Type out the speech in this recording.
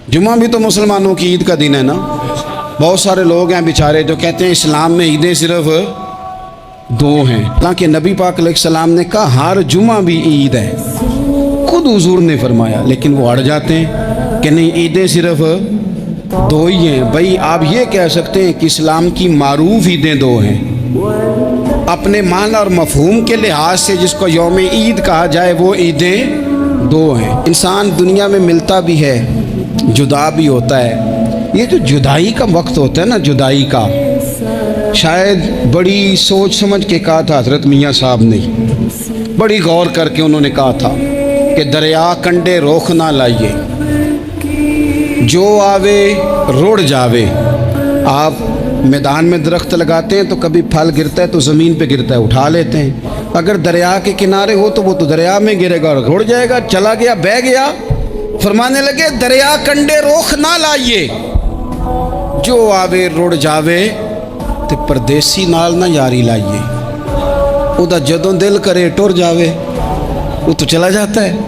जुम्मा भी तो मुसलमानों की ईद का दिन है ना। बहुत सारे लोग हैं बेचारे जो कहते हैं इस्लाम में ईदें सिर्फ दो हैं, हालांकि नबी पाक अलैहिस्सलाम ने कहा हर जुम्मा भी ईद है, खुद हुजूर ने फरमाया, लेकिन वो अड़ जाते हैं कि नहीं ईदें सिर्फ दो ही हैं। भाई आप ये कह सकते हैं कि इस्लाम की मारूफ ईदें दो हैं, अपने मान और मफहूम के लिहाज से जिसको यौम ईद कहा जाए वो ईदें दो हैं। इंसान दुनिया में मिलता भी है, जुदा भी होता है। ये जो जुदाई का वक्त होता है ना, जुदाई का, शायद बड़ी सोच समझ के कहा था हज़रत मियाँ साहब ने, बड़ी गौर करके उन्होंने कहा था कि दरिया कंडे रोख ना लाइए, जो आवे रुड़ जावे। आप मैदान में दरख्त लगाते हैं तो कभी फल गिरता है तो ज़मीन पे गिरता है, उठा लेते हैं। अगर दरिया के किनारे हो तो वो तो दरिया में गिरेगा और रुड़ जाएगा, चला गया, बह गया। फरमाने लगे दरिया कंडे रोख ना लाइए, जो आवे रुड़ जावे, ते परदेसी नाल ना यारी लाइए। उदा जदों दिल करे टुर जावे, वो तो चला जाता है।